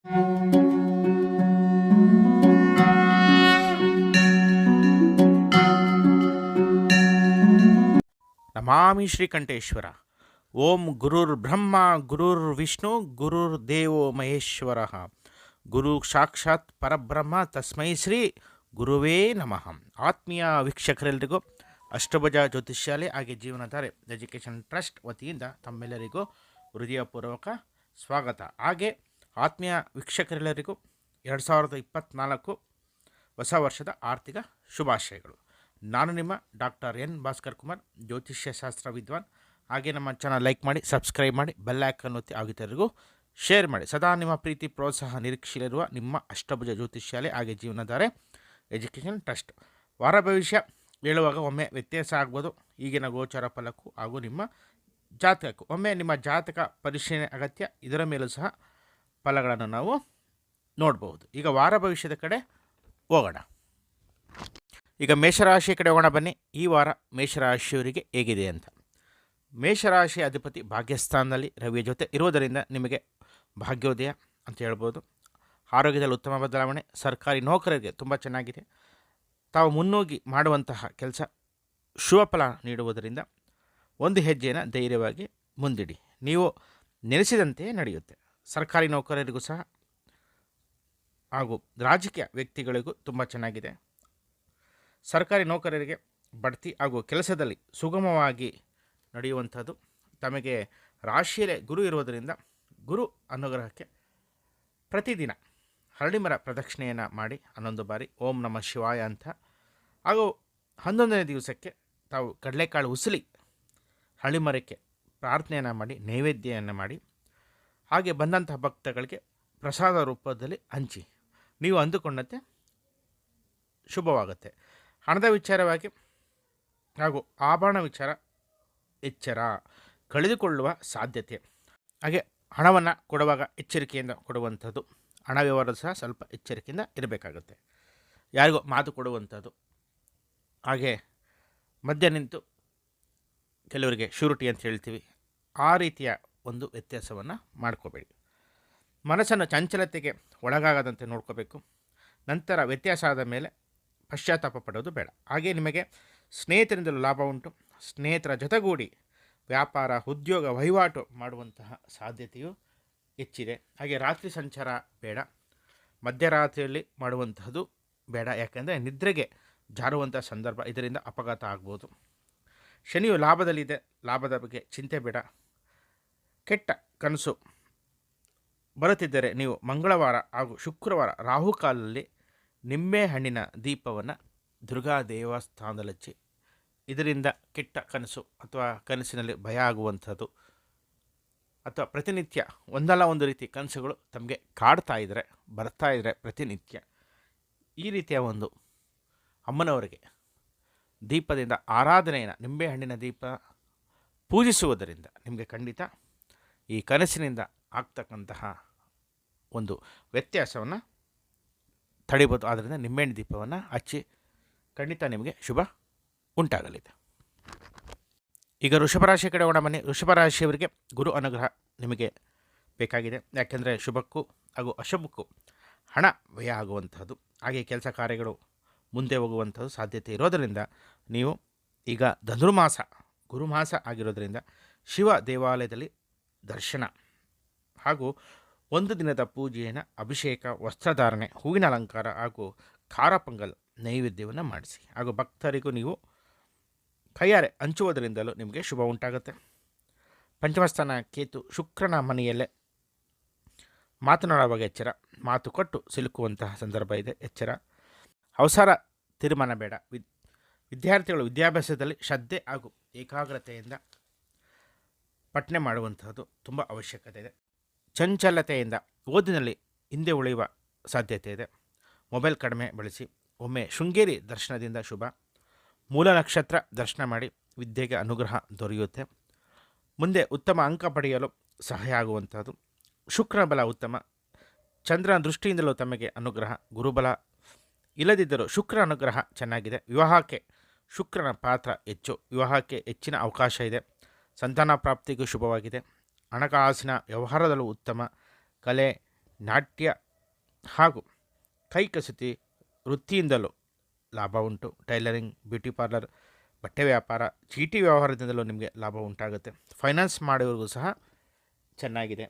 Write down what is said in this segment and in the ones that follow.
ನಮಾಮಿ ಶ್ರೀಕಂಠೇಶ್ವರ. ಓಂ ಗುರುರ್ ಬ್ರಹ್ಮ ಗುರುರ್ ವಿಷ್ಣು ಗುರುರ್ ದೇವೋ ಮಹೇಶ್ವರ. ಗುರು ಸಾಕ್ಷಾತ್ ಪರಬ್ರಹ್ಮ ತಸ್ಮೈ ಶ್ರೀ ಗುರುವೇ ನಮಃ. ಆತ್ಮೀಯ ವೀಕ್ಷಕರೆಲ್ಲರಿಗೂ ಅಷ್ಟಭುಜ ಜ್ಯೋತಿಷ್ಯಾಲಯ ಹಾಗೆ ಜೀವನಧಾರೆ ಎಜುಕೇಷನ್ ಟ್ರಸ್ಟ್ ವತಿಯಿಂದ ತಮ್ಮೆಲ್ಲರಿಗೂ ಹೃದಯಪೂರ್ವಕ ಸ್ವಾಗತ. ಹಾಗೆ ಆತ್ಮೀಯ ವೀಕ್ಷಕರೆಲ್ಲರಿಗೂ 2024 ಹೊಸ ವರ್ಷದ ಆರ್ಥಿಕ ಶುಭಾಶಯಗಳು. ನಾನು ನಿಮ್ಮ ಡಾಕ್ಟರ್ ಎನ್ ಭಾಸ್ಕರ್ ಕುಮಾರ್, ಜ್ಯೋತಿಷ್ಯ ಶಾಸ್ತ್ರ ವಿದ್ವಾನ್. ಹಾಗೆ ನಮ್ಮ ಚಾನಲ್ ಲೈಕ್ ಮಾಡಿ, ಸಬ್ಸ್ಕ್ರೈಬ್ ಮಾಡಿ, ಬೆಲ್ ಐಕಾನ್ ಒತ್ತಿ ಆಗಿತರಿಗೂ ಶೇರ್ ಮಾಡಿ. ಸದಾ ನಿಮ್ಮ ಪ್ರೀತಿ ಪ್ರೋತ್ಸಾಹ ನಿರೀಕ್ಷೆಯಲ್ಲಿರುವ ನಿಮ್ಮ ಅಷ್ಟಭುಜ ಜ್ಯೋತಿಷ್ಯಾಲಯ ಹಾಗೆ ಜೀವನಧಾರೆ ಎಜುಕೇಷನ್ ಟ್ರಸ್ಟ್. ವಾರ ಭವಿಷ್ಯ ಹೇಳುವಾಗ ಒಮ್ಮೆ ವ್ಯತ್ಯಾಸ ಆಗ್ಬೋದು. ಈಗಿನ ಗೋಚಾರ ಫಲಕ್ಕೂ ಹಾಗೂ ನಿಮ್ಮ ಜಾತಕಕ್ಕೂ ಒಮ್ಮೆ ನಿಮ್ಮ ಜಾತಕ ಪರಿಶೀಲನೆ ಅಗತ್ಯ. ಇದರ ಮೇಲೂ ಸಹ ಫಲಗಳನ್ನು ನಾವು ನೋಡಬಹುದು. ಈಗ ವಾರ ಭವಿಷ್ಯದ ಕಡೆ ಹೋಗೋಣ. ಈಗ ಮೇಷರಾಶಿಯ ಕಡೆ ಹೋಗೋಣ ಬನ್ನಿ. ಈ ವಾರ ಮೇಷರಾಶಿಯವರಿಗೆ ಹೇಗಿದೆ ಅಂತ. ಮೇಷರಾಶಿಯ ಅಧಿಪತಿ ಭಾಗ್ಯಸ್ಥಾನದಲ್ಲಿ ರವಿಯ ಜೊತೆ ಇರುವುದರಿಂದ ನಿಮಗೆ ಭಾಗ್ಯೋದಯ ಅಂತ ಹೇಳ್ಬೋದು. ಆರೋಗ್ಯದಲ್ಲಿ ಉತ್ತಮ ಬದಲಾವಣೆ. ಸರ್ಕಾರಿ ನೌಕರರಿಗೆ ತುಂಬ ಚೆನ್ನಾಗಿದೆ. ತಾವು ಮುನ್ನುಗ್ಗಿ ಮಾಡುವಂತಹ ಕೆಲಸ ಶುಭಫಲ ನೀಡುವುದರಿಂದ ಒಂದು ಹೆಜ್ಜೆಯನ್ನು ಧೈರ್ಯವಾಗಿ ಮುಂದಿಡಿ. ನೀವು ನೆನೆಸಿದಂತೆ ನಡೆಯುತ್ತೆ. ಸರ್ಕಾರಿ ನೌಕರರಿಗೂ ಸಹ ಹಾಗೂ ರಾಜಕೀಯ ವ್ಯಕ್ತಿಗಳಿಗೂ ತುಂಬ ಚೆನ್ನಾಗಿದೆ. ಸರ್ಕಾರಿ ನೌಕರರಿಗೆ ಬಡ್ತಿ ಹಾಗೂ ಕೆಲಸದಲ್ಲಿ ಸುಗಮವಾಗಿ ನಡೆಯುವಂಥದ್ದು. ತಮಗೆ ರಾಶಿಯಲ್ಲೇ ಗುರು ಇರುವುದರಿಂದ ಗುರು ಅನುಗ್ರಹಕ್ಕೆ ಪ್ರತಿದಿನ ಹರಳಿಮರ ಪ್ರದಕ್ಷಿಣೆಯನ್ನು ಮಾಡಿ 11 ಬಾರಿ ಓಂ ನಮಃ ಶಿವಾಯ ಅಂತ, ಹಾಗೂ 11ನೇ ದಿವಸಕ್ಕೆ ತಾವು ಕಡಲೆಕಾಳು ಉಸಲಿ ಹರಳಿಮರಕ್ಕೆ ಪ್ರಾರ್ಥನೆಯನ್ನು ಮಾಡಿ ನೈವೇದ್ಯವನ್ನು ಮಾಡಿ ಹಾಗೆ ಬಂದಂತಹ ಭಕ್ತಗಳಿಗೆ ಪ್ರಸಾದ ರೂಪದಲ್ಲಿ ಹಂಚಿ. ನೀವು ಅಂದುಕೊಂಡಂತೆ ಶುಭವಾಗುತ್ತೆ. ಹಣದ ವಿಚಾರವಾಗಿ ಹಾಗೂ ಆಭರಣ ವಿಚಾರ ಎಚ್ಚರ, ಕಳೆದುಕೊಳ್ಳುವ ಸಾಧ್ಯತೆ. ಹಾಗೆ ಹಣವನ್ನು ಕೊಡುವಾಗ ಎಚ್ಚರಿಕೆಯಿಂದ ಕೊಡುವಂಥದ್ದು. ಹಣ ವ್ಯವಹಾರ ಸಹ ಸ್ವಲ್ಪ ಎಚ್ಚರಿಕೆಯಿಂದ ಇರಬೇಕಾಗುತ್ತೆ. ಯಾರಿಗೋ ಮಾತು ಕೊಡುವಂಥದ್ದು, ಹಾಗೆ ಮಧ್ಯ ನಿಂತು ಕೆಲವರಿಗೆ ಶ್ಯೂರಿಟಿ ಅಂತ ಹೇಳ್ತೀವಿ, ಆ ರೀತಿಯ ಒಂದು ವ್ಯತ್ಯಾಸವನ್ನು ಮಾಡ್ಕೋಬೇಡಿ. ಮನಸ್ಸನ್ನು ಚಂಚಲತೆಗೆ ಒಳಗಾಗದಂತೆ ನೋಡ್ಕೋಬೇಕು. ನಂತರ ವ್ಯತ್ಯಾಸ ಆದ ಮೇಲೆ ಪಶ್ಚಾತ್ತಾಪ ಪಡೋದು ಬೇಡ. ಹಾಗೆ ನಿಮಗೆ ಸ್ನೇಹಿತರಿಂದಲೂ ಲಾಭ ಉಂಟು. ಸ್ನೇಹಿತರ ಜೊತೆಗೂಡಿ ವ್ಯಾಪಾರ, ಉದ್ಯೋಗ, ವಹಿವಾಟು ಮಾಡುವಂತಹ ಸಾಧ್ಯತೆಯು ಹೆಚ್ಚಿದೆ. ಹಾಗೆ ರಾತ್ರಿ ಸಂಚಾರ ಬೇಡ. ಮಧ್ಯರಾತ್ರಿಯಲ್ಲಿ ಮಾಡುವಂತಹದ್ದು ಬೇಡ. ಯಾಕೆಂದರೆ ನಿದ್ರೆಗೆ ಜಾರುವಂಥ ಸಂದರ್ಭ, ಇದರಿಂದ ಅಪಘಾತ ಆಗ್ಬೋದು. ಶನಿಯು ಲಾಭದಲ್ಲಿದೆ. ಲಾಭದ ಬಗ್ಗೆ ಚಿಂತೆ ಬೇಡ. ಕೆಟ್ಟ ಕನಸು ಬರುತ್ತಿದ್ದರೆ ನೀವು ಮಂಗಳವಾರ ಹಾಗೂ ಶುಕ್ರವಾರ ರಾಹುಕಾಲದಲ್ಲಿ ನಿಂಬೆಹಣ್ಣಿನ ದೀಪವನ್ನು ದುರ್ಗಾ ದೇವಸ್ಥಾನದಲ್ಲಿ ಹಚ್ಚಿ. ಇದರಿಂದ ಕೆಟ್ಟ ಕನಸು ಅಥವಾ ಕನಸಿನಲ್ಲಿ ಭಯ ಆಗುವಂಥದ್ದು ಅಥವಾ ಪ್ರತಿನಿತ್ಯ ಒಂದಲ್ಲ ಒಂದು ರೀತಿ ಕನಸುಗಳು ತಮಗೆ ಬರ್ತಾ ಇದ್ದರೆ ಪ್ರತಿನಿತ್ಯ ಈ ರೀತಿಯ ಒಂದು ಅಮ್ಮನವರಿಗೆ ದೀಪದಿಂದ ಆರಾಧನೆಯನ್ನು, ನಿಂಬೆಹಣ್ಣಿನ ದೀಪ ಪೂಜಿಸುವುದರಿಂದ ನಿಮಗೆ ಖಂಡಿತ ಈ ಕನಸಿನಿಂದ ಆಗ್ತಕ್ಕಂತಹ ಒಂದು ವ್ಯತ್ಯಾಸವನ್ನು ತಡಿಬೋದು. ಆದ್ದರಿಂದ ನಿಂಬೆಹಣ್ಣು ದೀಪವನ್ನು ಹಚ್ಚಿ ಖಂಡಿತ ನಿಮಗೆ ಶುಭ ಉಂಟಾಗಲಿದೆ. ಈಗ ವೃಷಭರಾಶಿ ಕಡೆ ಹೋಗೋಣ ಬನ್ನಿ. ವೃಷಭರಾಶಿಯವರಿಗೆ ಗುರು ಅನುಗ್ರಹ ನಿಮಗೆ ಬೇಕಾಗಿದೆ. ಯಾಕೆಂದರೆ ಶುಭಕ್ಕೂ ಹಾಗೂ ಅಶುಭಕ್ಕೂ ಹಣ ವ್ಯಯ ಆಗುವಂಥದ್ದು, ಹಾಗೆ ಕೆಲಸ ಕಾರ್ಯಗಳು ಮುಂದೆ ಹೋಗುವಂಥದ್ದು ಸಾಧ್ಯತೆ ಇರೋದರಿಂದ ನೀವು ಈಗ ಧನುರ್ಮಾಸ ಗುರುಮಾಸ ಆಗಿರೋದರಿಂದ ಶಿವ ದೇವಾಲಯದಲ್ಲಿ ದರ್ಶನ ಹಾಗೂ ಒಂದು ದಿನದ ಪೂಜೆಯನ್ನು, ಅಭಿಷೇಕ, ವಸ್ತ್ರಧಾರಣೆ, ಹೂವಿನ ಅಲಂಕಾರ ಹಾಗೂ ಖಾರ ಪೊಂಗಲ್ ನೈವೇದ್ಯವನ್ನು ಮಾಡಿಸಿ. ಹಾಗೂ ಭಕ್ತರಿಗೂ ನೀವು ಕೈಯಾರೆ ಹಂಚುವುದರಿಂದಲೂ ನಿಮಗೆ ಶುಭ ಉಂಟಾಗುತ್ತೆ. ಪಂಚಮಸ್ಥಾನ ಕೇತು ಶುಕ್ರನ ಮನೆಯಲ್ಲೇ ಮಾತನಾಡುವಾಗ ಎಚ್ಚರ. ಮಾತು ಕೊಟ್ಟು ಸಿಲುಕುವಂತಹ ಸಂದರ್ಭ ಇದೆ, ಎಚ್ಚರ. ಅವಸರ ತೀರ್ಮಾನ ಬೇಡ. ವಿದ್ಯಾರ್ಥಿಗಳು ವಿದ್ಯಾಭ್ಯಾಸದಲ್ಲಿ ಶ್ರದ್ಧೆ ಹಾಗೂ ಏಕಾಗ್ರತೆಯಿಂದ ಪಠನೆ ಮಾಡುವಂತಹದ್ದು ತುಂಬ ಅವಶ್ಯಕತೆ ಇದೆ. ಚಂಚಲತೆಯಿಂದ ಓದಿನಲ್ಲಿ ಹಿಂದೆ ಉಳಿಯುವ ಸಾಧ್ಯತೆ ಇದೆ. ಮೊಬೈಲ್ ಕಡಿಮೆ ಬಳಸಿ. ಒಮ್ಮೆ ಶೃಂಗೇರಿ ದರ್ಶನದಿಂದ ಶುಭ. ಮೂಲ ನಕ್ಷತ್ರ ದರ್ಶನ ಮಾಡಿ ವಿದ್ಯೆಗೆ ಅನುಗ್ರಹ ದೊರೆಯುತ್ತೆ. ಮುಂದೆ ಉತ್ತಮ ಅಂಕ ಪಡೆಯಲು ಸಹಾಯ ಆಗುವಂಥದ್ದು. ಶುಕ್ರನ ಬಲ ಉತ್ತಮ. ಚಂದ್ರನ ದೃಷ್ಟಿಯಿಂದಲೂ ತಮಗೆ ಅನುಗ್ರಹ. ಗುರುಬಲ ಇಲ್ಲದಿದ್ದರೂ ಶುಕ್ರ ಅನುಗ್ರಹ ಚೆನ್ನಾಗಿದೆ. ವಿವಾಹಕ್ಕೆ ಶುಕ್ರನ ಪಾತ್ರ ಹೆಚ್ಚು. ವಿವಾಹಕ್ಕೆ ಹೆಚ್ಚಿನ ಅವಕಾಶ ಇದೆ. ಸಂತಾನ ಪ್ರಾಪ್ತಿಗೂ ಶುಭವಾಗಿದೆ. ಹಣಕಾಸಿನ ವ್ಯವಹಾರದಲ್ಲೂ ಉತ್ತಮ. ಕಲೆ, ನಾಟ್ಯ ಹಾಗೂ ಕೈಕಸೂತಿ ವೃತ್ತಿಯಿಂದಲೂ ಲಾಭ ಉಂಟು. ಟೈಲರಿಂಗ್, ಬ್ಯೂಟಿ ಪಾರ್ಲರ್, ಬಟ್ಟೆ ವ್ಯಾಪಾರ, ಚೀಟಿ ವ್ಯವಹಾರದಿಂದಲೂ ನಿಮಗೆ ಲಾಭ ಉಂಟಾಗುತ್ತೆ. ಫೈನಾನ್ಸ್ ಮಾಡೋರಿಗೂ ಸಹ ಚೆನ್ನಾಗಿದೆ.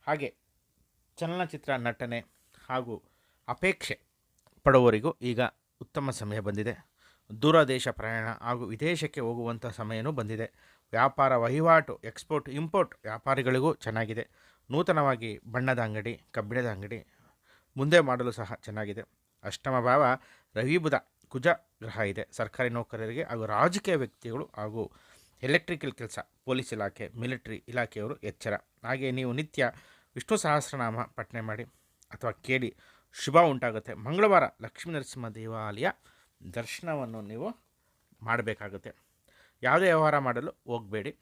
ಹಾಗೆ ಚಲನಚಿತ್ರ ನಟನೆ ಹಾಗೂ ಅಪೇಕ್ಷೆ ಪಡುವವರಿಗೂ ಈಗ ಉತ್ತಮ ಸಮಯ ಬಂದಿದೆ. ದೂರ ದೇಶ ಪ್ರಯಾಣ ಹಾಗೂ ವಿದೇಶಕ್ಕೆ ಹೋಗುವಂಥ ಸಮಯನೂ ಬಂದಿದೆ. ವ್ಯಾಪಾರ ವಹಿವಾಟು, ಎಕ್ಸ್ಪೋರ್ಟ್ ಇಂಪೋರ್ಟ್ ವ್ಯಾಪಾರಿಗಳಿಗೂ ಚೆನ್ನಾಗಿದೆ. ನೂತನವಾಗಿ ಬಣ್ಣದ ಅಂಗಡಿ, ಕಬ್ಬಿಣದ ಅಂಗಡಿ ಮುಂದೆ ಮಾಡಲು ಸಹ ಚೆನ್ನಾಗಿದೆ. ಅಷ್ಟಮ ಭಾವ ರವಿ ಬುಧ ಕುಜ ಗ್ರಹ ಇದೆ. ಸರ್ಕಾರಿ ನೌಕರರಿಗೆ ಹಾಗೂ ರಾಜಕೀಯ ವ್ಯಕ್ತಿಗಳು ಹಾಗೂ ಎಲೆಕ್ಟ್ರಿಕಲ್ ಕೆಲಸ, ಪೊಲೀಸ್ ಇಲಾಖೆ, ಮಿಲಿಟರಿ ಇಲಾಖೆಯವರು ಎಚ್ಚರ. ಹಾಗೆ ನೀವು ನಿತ್ಯ ವಿಷ್ಣು ಸಹಸ್ರನಾಮ ಪಠನೆ ಮಾಡಿ ಅಥವಾ ಕೇಳಿ ಶುಭ ಉಂಟಾಗುತ್ತೆ. ಮಂಗಳವಾರ ಲಕ್ಷ್ಮೀ ನರಸಿಂಹ ದೇವಾಲಯ ದರ್ಶನವನ್ನು ನೀವು ಮಾಡಬೇಕಾಗುತ್ತೆ. ಯಾವುದೇ ವ್ಯವಹಾರ ಮಾಡಲು ಹೋಗಬೇಡಿ.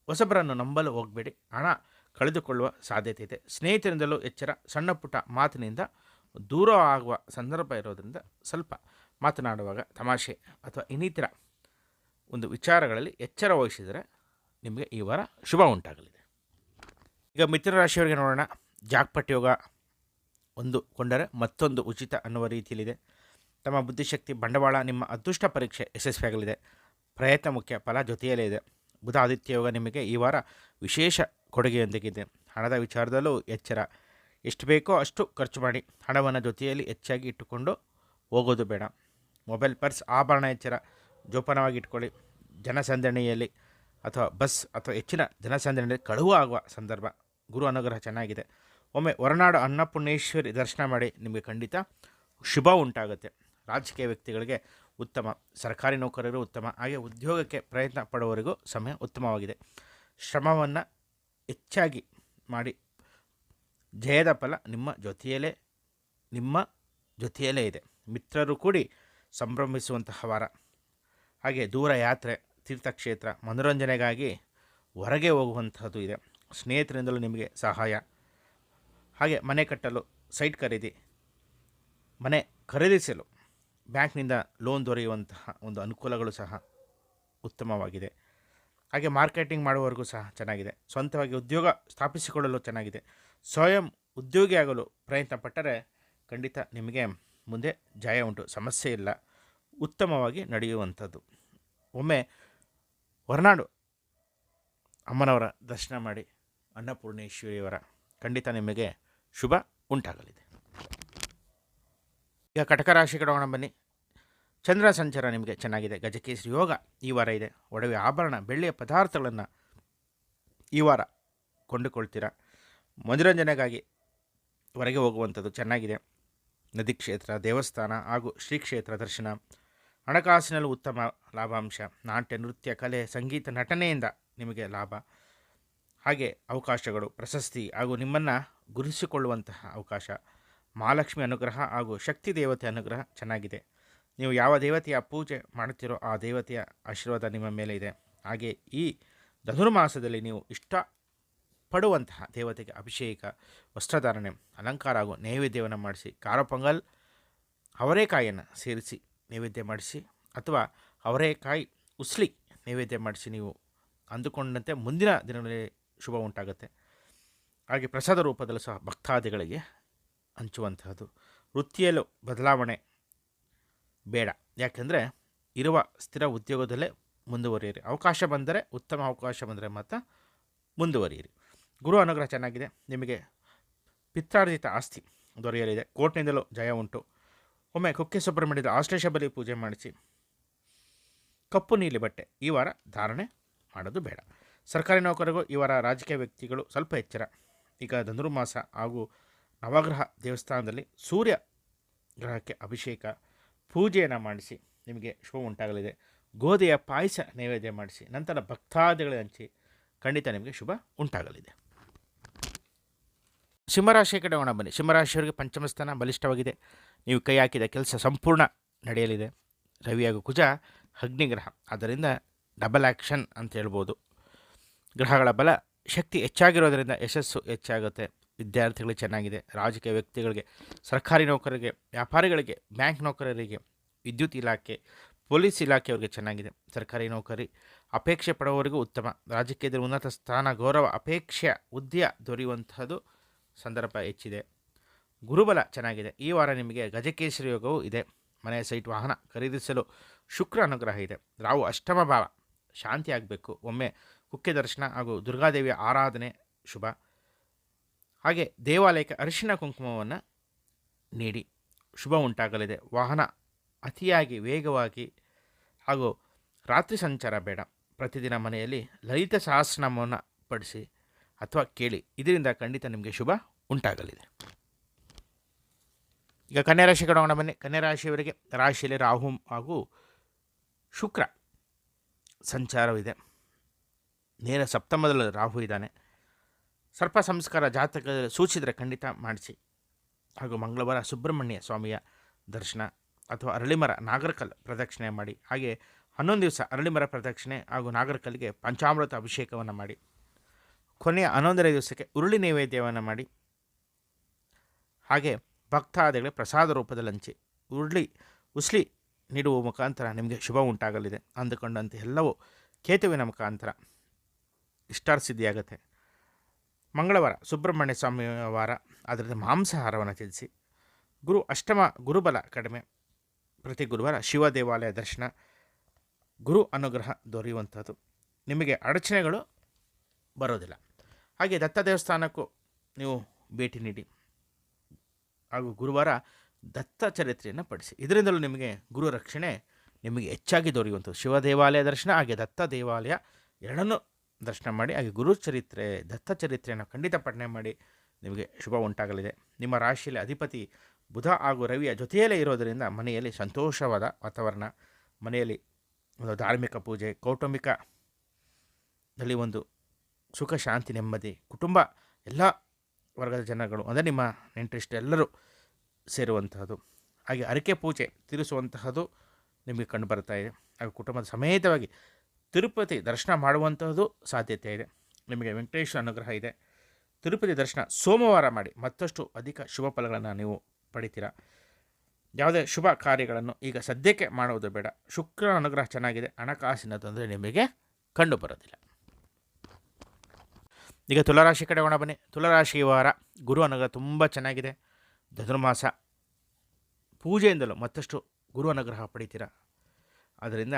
ಹೊಸಬರನ್ನು ನಂಬಲು ಹೋಗಬೇಡಿ. ಹಣ ಕಳೆದುಕೊಳ್ಳುವ ಸಾಧ್ಯತೆ ಇದೆ. ಸ್ನೇಹಿತರಿಂದಲೂ ಎಚ್ಚರ. ಸಣ್ಣ ಪುಟ್ಟ ಮಾತಿನಿಂದ ದೂರ ಆಗುವ ಸಂದರ್ಭ ಇರೋದರಿಂದ ಸ್ವಲ್ಪ ಮಾತನಾಡುವಾಗ ತಮಾಷೆ ಅಥವಾ ಇನ್ನಿತರ ಒಂದು ವಿಚಾರಗಳಲ್ಲಿ ಎಚ್ಚರ ವಹಿಸಿದರೆ ನಿಮಗೆ ಈ ವಾರ ಶುಭ ಉಂಟಾಗಲಿದೆ. ಈಗ ಮಿಥುನ ರಾಶಿಯವರಿಗೆ ನೋಡೋಣ. ಜಾಕ್ಪಾಟ್ ಯೋಗ ಒಂದು ಕೊಂಡರೆ ಮತ್ತೊಂದು ಉಚಿತ ಅನ್ನುವ ರೀತಿಯಲ್ಲಿದೆ. ತಮ್ಮ ಬುದ್ಧಿಶಕ್ತಿ, ಬಂಡವಾಳ, ನಿಮ್ಮ ಅದೃಷ್ಟ ಪರೀಕ್ಷೆ ಯಶಸ್ವಿಯಾಗಲಿದೆ. ಪ್ರಯತ್ನ ಮುಖ್ಯ, ಫಲ ಜೊತೆಯಲ್ಲೇ ಇದೆ. ಬುಧ ಆದಿತ್ಯ ಯೋಗ ನಿಮಗೆ ಈ ವಾರ ವಿಶೇಷ ಕೊಡುಗೆಯೊಂದಿಗಿದೆ. ಹಣದ ವಿಚಾರದಲ್ಲೂ ಎಚ್ಚರ. ಎಷ್ಟು ಬೇಕೋ ಅಷ್ಟು ಖರ್ಚು ಮಾಡಿ. ಹಣವನ್ನು ಜೊತೆಯಲ್ಲಿ ಹೆಚ್ಚಾಗಿ ಇಟ್ಟುಕೊಂಡು ಹೋಗೋದು ಬೇಡ. ಮೊಬೈಲ್, ಪರ್ಸ್, ಆಭರಣ ಎಚ್ಚರ. ಜೋಪಾನವಾಗಿ ಇಟ್ಕೊಳ್ಳಿ. ಜನಸಂದಣಿಯಲ್ಲಿ ಅಥವಾ ಬಸ್ ಅಥವಾ ಹೆಚ್ಚಿನ ಜನಸಂದಣಿಯಲ್ಲಿ ಕಳುವು ಆಗುವ ಸಂದರ್ಭ. ಗುರು ಅನುಗ್ರಹ ಚೆನ್ನಾಗಿದೆ. ಒಮ್ಮೆ ಹೊರನಾಡು ಅನ್ನಪೂರ್ಣೇಶ್ವರಿ ದರ್ಶನ ಮಾಡಿ, ನಿಮಗೆ ಖಂಡಿತ ಶುಭ ಉಂಟಾಗುತ್ತೆ. ರಾಜಕೀಯ ವ್ಯಕ್ತಿಗಳಿಗೆ ಉತ್ತಮ, ಸರ್ಕಾರಿ ನೌಕರರು ಉತ್ತಮ, ಹಾಗೆ ಉದ್ಯೋಗಕ್ಕೆ ಪ್ರಯತ್ನ ಪಡುವವರಿಗೂ ಸಮಯ ಉತ್ತಮವಾಗಿದೆ. ಶ್ರಮವನ್ನು ಹೆಚ್ಚಾಗಿ ಮಾಡಿ. ಜಯದ ಫಲ ನಿಮ್ಮ ಜೊತೆಯಲ್ಲೇ ಇದೆ. ಮಿತ್ರರು ಕೂಡಿ ಸಂಭ್ರಮಿಸುವಂತಹ ವಾರ. ಹಾಗೆ ದೂರ ಯಾತ್ರೆ, ತೀರ್ಥಕ್ಷೇತ್ರ, ಮನೋರಂಜನೆಗಾಗಿ ಹೊರಗೆ ಹೋಗುವಂತಹದ್ದು ಇದೆ. ಸ್ನೇಹಿತರಿಂದಲೂ ನಿಮಗೆ ಸಹಾಯ. ಹಾಗೆ ಮನೆ ಕಟ್ಟಲು, ಸೈಟ್ ಖರೀದಿ, ಮನೆ ಖರೀದಿಸಲು ಬ್ಯಾಂಕ್ನಿಂದ ಲೋನ್ ದೊರೆಯುವಂತಹ ಒಂದು ಅನುಕೂಲಗಳು ಸಹ ಉತ್ತಮವಾಗಿದೆ. ಹಾಗೆ ಮಾರ್ಕೆಟಿಂಗ್ ಮಾಡುವವರೆಗೂ ಸಹ ಚೆನ್ನಾಗಿದೆ. ಸ್ವಂತವಾಗಿ ಉದ್ಯೋಗ ಸ್ಥಾಪಿಸಿಕೊಳ್ಳಲು ಚೆನ್ನಾಗಿದೆ. ಸ್ವಯಂ ಉದ್ಯೋಗಿಯಾಗಲು ಪ್ರಯತ್ನ ಪಟ್ಟರೆ ಖಂಡಿತ ನಿಮಗೆ ಮುಂದೆ ಜಯ ಉಂಟು. ಸಮಸ್ಯೆ ಇಲ್ಲ, ಉತ್ತಮವಾಗಿ ನಡೆಯುವಂಥದ್ದು. ಒಮ್ಮೆ ಹೊರನಾಡು ಅಮ್ಮನವರ ದರ್ಶನ ಮಾಡಿ, ಅನ್ನಪೂರ್ಣೇಶ್ವರಿಯವರ ಖಂಡಿತ ನಿಮಗೆ ಶುಭ ಉಂಟಾಗಲಿದೆ. ಈಗ ಕಟಕ ರಾಶಿ ಕಡೆ ಬನ್ನಿ. ಚಂದ್ರ ಸಂಚಾರ ನಿಮಗೆ ಚೆನ್ನಾಗಿದೆ. ಗಜಕೇಸರಿ ಯೋಗ ಈ ವಾರ ಇದೆ. ಒಡವೆ, ಆಭರಣ, ಬೆಳ್ಳಿಯ ಪದಾರ್ಥಗಳನ್ನು ಈ ವಾರ ಕೊಂಡುಕೊಳ್ತೀರಾ. ಮನೋರಂಜನೆಗಾಗಿ ಹೊರಗೆ ಹೋಗುವಂಥದ್ದು ಚೆನ್ನಾಗಿದೆ. ನದಿ ಕ್ಷೇತ್ರ, ದೇವಸ್ಥಾನ ಹಾಗೂ ಶ್ರೀ ಕ್ಷೇತ್ರ ದರ್ಶನ. ಹಣಕಾಸಿನಲ್ಲೂ ಉತ್ತಮ ಲಾಭಾಂಶ. ನಾಟ್ಯ, ನೃತ್ಯ, ಕಲೆ, ಸಂಗೀತ, ನಟನೆಯಿಂದ ನಿಮಗೆ ಲಾಭ. ಹಾಗೆ ಅವಕಾಶಗಳು, ಪ್ರಶಸ್ತಿ ಹಾಗೂ ನಿಮ್ಮನ್ನು ಗುರುತಿಸಿಕೊಳ್ಳುವಂತಹ ಅವಕಾಶ. ಮಹಾಲಕ್ಷ್ಮಿ ಅನುಗ್ರಹ ಹಾಗೂ ಶಕ್ತಿ ದೇವತೆ ಅನುಗ್ರಹ ಚೆನ್ನಾಗಿದೆ. ನೀವು ಯಾವ ದೇವತೆಯ ಪೂಜೆ ಮಾಡುತ್ತೀರೋ ಆ ದೇವತೆಯ ಆಶೀರ್ವಾದ ನಿಮ್ಮ ಮೇಲೆ ಇದೆ. ಹಾಗೆ ಈ ಧನುರ್ಮಾಸದಲ್ಲಿ ನೀವು ಇಷ್ಟಪಡುವಂತಹ ದೇವತೆಗೆ ಅಭಿಷೇಕ, ವಸ್ತ್ರಧಾರಣೆ, ಅಲಂಕಾರ ಹಾಗೂ ನೈವೇದ್ಯವನ್ನು ಮಾಡಿಸಿ. ಖಾರ ಪೊಂಗಲ್, ಅವರೆಕಾಯಿಯನ್ನು ಸೇರಿಸಿ ನೈವೇದ್ಯ ಮಾಡಿಸಿ ಅಥವಾ ಅವರೆಕಾಯಿ ಉಸ್ಲಿ ನೈವೇದ್ಯ ಮಾಡಿಸಿ. ನೀವು ಅಂದುಕೊಂಡಂತೆ ಮುಂದಿನ ದಿನಗಳಲ್ಲಿ ಶುಭ ಉಂಟಾಗುತ್ತೆ. ಹಾಗೆ ಪ್ರಸಾದ ರೂಪದಲ್ಲೂ ಸಹ ಭಕ್ತಾದಿಗಳಿಗೆ ಹಂಚುವಂತಹದ್ದು. ವೃತ್ತಿಯಲ್ಲೂ ಬದಲಾವಣೆ ಬೇಡ. ಯಾಕೆಂದರೆ ಇರುವ ಸ್ಥಿರ ಉದ್ಯೋಗದಲ್ಲೇ ಮುಂದುವರಿಯಿರಿ. ಅವಕಾಶ ಬಂದರೆ, ಉತ್ತಮ ಅವಕಾಶ ಬಂದರೆ ಮಾತ್ರ ಮುಂದುವರಿಯಿರಿ. ಗುರು ಅನುಗ್ರಹ ಚೆನ್ನಾಗಿದೆ. ನಿಮಗೆ ಪಿತ್ರಾರ್ಜಿತ ಆಸ್ತಿ ದೊರೆಯಲಿದೆ. ಕೋರ್ಟ್ನಿಂದಲೂ ಜಯ ಉಂಟು. ಒಮ್ಮೆ ಕುಕ್ಕೆ ಸುಬ್ರಹ್ಮಣ್ಯದ ಆಶ್ಲೇಷ ಬಲಿ ಪೂಜೆ ಮಾಡಿಸಿ. ಕಪ್ಪು ನೀಲಿ ಬಟ್ಟೆ ಈ ವಾರ ಧಾರಣೆ ಮಾಡೋದು ಬೇಡ. ಸರ್ಕಾರಿ ನೌಕರಿಗೂ ಈ ವಾರ ರಾಜಕೀಯ ವ್ಯಕ್ತಿಗಳು ಸ್ವಲ್ಪ ಎಚ್ಚರ. ಈಗ ಧನುರ್ಮಾಸ ಹಾಗೂ ನವಗ್ರಹ ದೇವಸ್ಥಾನದಲ್ಲಿ ಸೂರ್ಯ ಗ್ರಹಕ್ಕೆ ಅಭಿಷೇಕ, ಪೂಜೆಯನ್ನು ಮಾಡಿಸಿ. ನಿಮಗೆ ಶುಭ ಉಂಟಾಗಲಿದೆ. ಗೋಧಿಯ ಪಾಯಸ ನೈವೇದ್ಯ ಮಾಡಿಸಿ. ನಂತರ ಭಕ್ತಾದಿಗಳ ಹಂಚಿ. ಖಂಡಿತ ನಿಮಗೆ ಶುಭ ಉಂಟಾಗಲಿದೆ. ಸಿಂಹರಾಶಿ ಕಡೆ ಹೋಗೋಣ ಬನ್ನಿ. ಸಿಂಹರಾಶಿಯವರಿಗೆ ಪಂಚಮ ಸ್ಥಾನ ಬಲಿಷ್ಠವಾಗಿದೆ. ನೀವು ಕೈ ಹಾಕಿದ ಕೆಲಸ ಸಂಪೂರ್ಣ ನಡೆಯಲಿದೆ. ರವಿ ಹಾಗೂ ಕುಜ ಅಗ್ನಿಗ್ರಹ, ಆದ್ದರಿಂದ ಡಬಲ್ ಆ್ಯಕ್ಷನ್ ಅಂತ ಹೇಳ್ಬೋದು. ಗ್ರಹಗಳ ಬಲ ಶಕ್ತಿ ಹೆಚ್ಚಾಗಿರೋದರಿಂದ ಯಶಸ್ಸು ಹೆಚ್ಚಾಗುತ್ತೆ. ವಿದ್ಯಾರ್ಥಿಗಳಿಗೆ ಚೆನ್ನಾಗಿದೆ. ರಾಜಕೀಯ ವ್ಯಕ್ತಿಗಳಿಗೆ, ಸರ್ಕಾರಿ ನೌಕರರಿಗೆ, ವ್ಯಾಪಾರಿಗಳಿಗೆ, ಬ್ಯಾಂಕ್ ನೌಕರರಿಗೆ, ವಿದ್ಯುತ್ ಇಲಾಖೆ, ಪೊಲೀಸ್ ಇಲಾಖೆಯವರಿಗೆ ಚೆನ್ನಾಗಿದೆ. ಸರ್ಕಾರಿ ನೌಕರಿ ಅಪೇಕ್ಷೆ ಪಡುವವರಿಗೂ ಉತ್ತಮ. ರಾಜಕೀಯದಲ್ಲಿ ಉನ್ನತ ಸ್ಥಾನ, ಗೌರವ, ಅಪೇಕ್ಷೆಯ ಹುದ್ದೆ ದೊರೆಯುವಂಥದ್ದು ಸಂದರ್ಭ ಹೆಚ್ಚಿದೆ. ಗುರುಬಲ ಚೆನ್ನಾಗಿದೆ. ಈ ವಾರ ನಿಮಗೆ ಗಜಕೇಸರಿ ಯೋಗವೂ ಇದೆ. ಮನೆ ಸೈಟ್ ವಾಹನ ಖರೀದಿಸಲು ಶುಕ್ರ ಅನುಗ್ರಹ ಇದೆ. ರಾಹು ಅಷ್ಟಮ ಭಾವ ಶಾಂತಿ ಆಗಬೇಕು. ಒಮ್ಮೆ ಕುಕ್ಕೆ ದರ್ಶನ ಹಾಗೂ ದುರ್ಗಾದೇವಿಯ ಆರಾಧನೆ ಶುಭ. ಹಾಗೆ ದೇವಾಲಯಕ್ಕೆ ಅರಿಶಿಣ ಕುಂಕುಮವನ್ನು ನೀಡಿ ಶುಭ ಉಂಟಾಗಲಿದೆ. ವಾಹನ ಅತಿಯಾಗಿ ವೇಗವಾಗಿ ಹಾಗೂ ರಾತ್ರಿ ಸಂಚಾರ ಬೇಡ. ಪ್ರತಿದಿನ ಮನೆಯಲ್ಲಿ ಲಲಿತ ಸಹಸ್ರನಾಮವನ್ನು ಪಡಿಸಿ ಅಥವಾ ಕೇಳಿ, ಇದರಿಂದ ಖಂಡಿತ ನಿಮಗೆ ಶುಭ ಉಂಟಾಗಲಿದೆ. ಈಗ ಕನ್ಯಾ ರಾಶಿ ಕಡೆ ಹೋಗೋಣ ಬನ್ನಿ. ಕನ್ಯಾ ರಾಶಿಯವರಿಗೆ ರಾಶಿಯಲ್ಲಿ ರಾಹು ಹಾಗೂ ಶುಕ್ರ ಸಂಚಾರವಿದೆ. ನೇರ ಸಪ್ತಮದಲ್ಲಿ ರಾಹು ಇದ್ದಾನೆ. ಸರ್ಪ ಸಂಸ್ಕಾರ ಜಾತಕ ಸೂಚಿಸಿದರೆ ಖಂಡಿತ ಮಾಡಿಸಿ. ಹಾಗೂ ಮಂಗಳವಾರ ಸುಬ್ರಹ್ಮಣ್ಯ ಸ್ವಾಮಿಯ ದರ್ಶನ ಅಥವಾ ಅರಳಿಮರ ನಾಗರಕಲ್ ಪ್ರದಕ್ಷಿಣೆ ಮಾಡಿ. ಹಾಗೆ 11 ದಿವಸ ಅರಳಿಮರ ಪ್ರದಕ್ಷಿಣೆ ಹಾಗೂ ನಾಗರಕಲ್ಲಿಗೆ ಪಂಚಾಮೃತ ಅಭಿಷೇಕವನ್ನು ಮಾಡಿ. ಕೊನೆಯ 11ನೇ ದಿವಸಕ್ಕೆ ಉರುಳಿ ನೈವೇದ್ಯವನ್ನು ಮಾಡಿ. ಹಾಗೆ ಭಕ್ತಾದಿಗಳಿಗೆ ಪ್ರಸಾದ ರೂಪದಲ್ಲಿ ಹಂಚಿ ಉಸ್ಲಿ ನೀಡುವ ಮುಖಾಂತರ ನಿಮಗೆ ಶುಭ ಉಂಟಾಗಲಿದೆ. ಅಂದುಕೊಂಡಂತೆ ಎಲ್ಲವೂ ಕೇತುವಿನ ಮುಖಾಂತರ ಇಷ್ಟಾರ್ಥಸಿದ್ಧಿಯಾಗುತ್ತೆ. ಮಂಗಳವಾರ ಸುಬ್ರಹ್ಮಣ್ಯ ಸ್ವಾಮಿ ವಾರ, ಅದರಿಂದ ಮಾಂಸಾಹಾರವನ್ನು ತಿಳಿಸಿ. ಗುರು ಅಷ್ಟಮ ಗುರುಬಲ ಕಡಿಮೆ. ಪ್ರತಿ ಗುರುವಾರ ಶಿವ ದೇವಾಲಯ ದರ್ಶನ, ಗುರು ಅನುಗ್ರಹ ದೊರೆಯುವಂಥದ್ದು. ನಿಮಗೆ ಅಡಚಣೆಗಳು ಬರೋದಿಲ್ಲ. ಹಾಗೆ ದತ್ತ ದೇವಸ್ಥಾನಕ್ಕೂ ನೀವು ಭೇಟಿ ನೀಡಿ ಹಾಗೂ ಗುರುವಾರ ದತ್ತ ಚರಿತ್ರೆಯನ್ನು ಪಡಿಸಿ. ಇದರಿಂದಲೂ ನಿಮಗೆ ಗುರು ರಕ್ಷಣೆ ನಿಮಗೆ ಹೆಚ್ಚಾಗಿ ದೊರೆಯುವಂಥದ್ದು. ಶಿವ ದೇವಾಲಯ ದರ್ಶನ ಹಾಗೆ ದತ್ತ ದೇವಾಲಯ ಎರಡನ್ನೂ ದರ್ಶನ ಮಾಡಿ. ಹಾಗೆ ಗುರು ಚರಿತ್ರೆ ದತ್ತ ಚರಿತ್ರೆಯನ್ನು ಖಂಡಿತ ಪಠನೆ ಮಾಡಿ. ನಿಮಗೆ ಶುಭ ಉಂಟಾಗಲಿದೆ. ನಿಮ್ಮ ರಾಶಿಯಲ್ಲಿ ಅಧಿಪತಿ ಬುಧ ಹಾಗೂ ರವಿಯ ಜೊತೆಯಲ್ಲೇ ಇರೋದರಿಂದ ಮನೆಯಲ್ಲಿ ಸಂತೋಷವಾದ ವಾತಾವರಣ, ಮನೆಯಲ್ಲಿ ಒಂದು ಧಾರ್ಮಿಕ ಪೂಜೆ, ಕೌಟುಂಬಿಕದಲ್ಲಿ ಒಂದು ಸುಖ ಶಾಂತಿ ನೆಮ್ಮದಿ, ಕುಟುಂಬ ಎಲ್ಲ ವರ್ಗದ ಜನಗಳು ಅಂದರೆ ನಿಮ್ಮ ನೆಂಟರಿಷ್ಟ ಎಲ್ಲರೂ ಸೇರುವಂತಹದ್ದು. ಹಾಗೆ ಹರಕೆ ಪೂಜೆ ತೀರಿಸುವಂತಹದ್ದು ನಿಮಗೆ ಕಂಡು ಬರ್ತಾ ಇದೆ. ಹಾಗೂ ಕುಟುಂಬದ ಸಮೇತವಾಗಿ ತಿರುಪತಿ ದರ್ಶನ ಮಾಡುವಂತಹದ್ದು ಸಾಧ್ಯತೆ ಇದೆ. ನಿಮಗೆ ವೆಂಕಟೇಶ್ವರ ಅನುಗ್ರಹ ಇದೆ. ತಿರುಪತಿ ದರ್ಶನ ಸೋಮವಾರ ಮಾಡಿ, ಮತ್ತಷ್ಟು ಅಧಿಕ ಶುಭ ಫಲಗಳನ್ನು ನೀವು ಪಡಿತೀರ. ಯಾವುದೇ ಶುಭ ಕಾರ್ಯಗಳನ್ನು ಈಗ ಸದ್ಯಕ್ಕೆ ಮಾಡುವುದು ಬೇಡ. ಶುಕ್ರ ಅನುಗ್ರಹ ಚೆನ್ನಾಗಿದೆ. ಹಣಕಾಸಿನ ತೊಂದರೆ ನಿಮಗೆ ಕಂಡು ಬರೋದಿಲ್ಲ. ಈಗ ತುಲಾರಾಶಿ ಕಡೆ ಹೋಗೋಣ ಬನ್ನಿ. ತುಲಾರಾಶಿ ವಾರ ಗುರು ಅನುಗ್ರಹ ತುಂಬ ಚೆನ್ನಾಗಿದೆ. ಧನುರ್ಮಾಸ ಪೂಜೆಯಿಂದಲೂ ಮತ್ತಷ್ಟು ಗುರು ಅನುಗ್ರಹ ಪಡಿತೀರ. ಆದ್ದರಿಂದ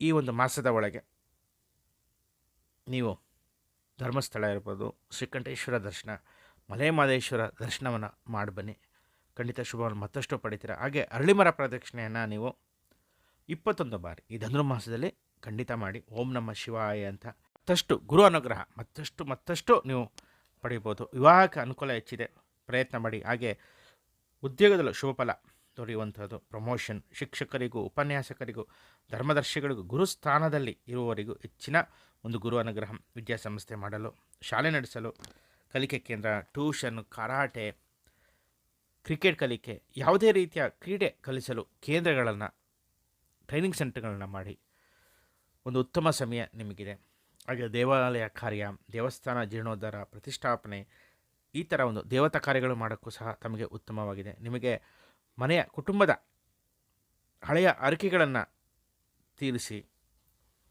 ಈ ಒಂದು ಮಾಸದ ಒಳಗೆ ನೀವು ಧರ್ಮಸ್ಥಳ ಇರ್ಬೋದು, ಶ್ರೀಕಂಠೇಶ್ವರ ದರ್ಶನ, ಮಲೆಮಹದೇಶ್ವರ ದರ್ಶನವನ್ನು ಮಾಡಿ ಬನ್ನಿ. ಖಂಡಿತ ಶುಭವನ್ನು ಮತ್ತಷ್ಟು ಪಡಿತೀರ. ಹಾಗೆ ಅರಳಿಮರ ಪ್ರದಕ್ಷಿಣೆಯನ್ನು ನೀವು 21 ಬಾರಿ ಈ ಧನುರ್ಮಾಸದಲ್ಲಿ ಖಂಡಿತ ಮಾಡಿ. ಓಂ ನಮಃ ಶಿವಾಯ ಅಂತ ಮತ್ತಷ್ಟು ಗುರು ಅನುಗ್ರಹ ಮತ್ತಷ್ಟು ನೀವು ಪಡಿಬೋದು. ವಿವಾಹಕ್ಕೆ ಅನುಕೂಲ ಹೆಚ್ಚಿದೆ, ಪ್ರಯತ್ನ ಮಾಡಿ. ಹಾಗೆ ಉದ್ಯೋಗದಲ್ಲೂ ಶುಭ ಫಲ ದೊರೆಯುವಂಥದ್ದು, ಪ್ರಮೋಷನ್. ಶಿಕ್ಷಕರಿಗೂ ಉಪನ್ಯಾಸಕರಿಗೂ ಧರ್ಮದರ್ಶಿಗಳಿಗೂ ಗುರುಸ್ಥಾನದಲ್ಲಿ ಇರುವವರಿಗೂ ಹೆಚ್ಚಿನ ಒಂದು ಗುರು ಅನುಗ್ರಹ. ವಿದ್ಯಾಸಂಸ್ಥೆ ಮಾಡಲು, ಶಾಲೆ ನಡೆಸಲು, ಕಲಿಕೆ ಕೇಂದ್ರ, ಟ್ಯೂಷನ್, ಕರಾಟೆ, ಕ್ರಿಕೆಟ್ ಕಲಿಕೆ, ಯಾವುದೇ ರೀತಿಯ ಕ್ರೀಡೆ ಕಲಿಸಲು ಕೇಂದ್ರಗಳನ್ನು, ಟ್ರೈನಿಂಗ್ ಸೆಂಟರ್ಗಳನ್ನು ಮಾಡಿ ಒಂದು ಉತ್ತಮ ಸಮಯ ನಿಮಗಿದೆ. ಹಾಗೆ ದೇವಾಲಯ ಕಾರ್ಯ, ದೇವಸ್ಥಾನ ಜೀರ್ಣೋದ್ಧಾರ, ಪ್ರತಿಷ್ಠಾಪನೆ, ಈ ಥರ ಒಂದು ದೇವತಾ ಕಾರ್ಯಗಳು ಮಾಡೋಕ್ಕೂ ಸಹ ತಮಗೆ ಉತ್ತಮವಾಗಿದೆ. ನಿಮಗೆ ಮನೆಯ ಕುಟುಂಬದ ಹಳೆಯ ಅರಿಕೆಗಳನ್ನು ತೀರಿಸಿ,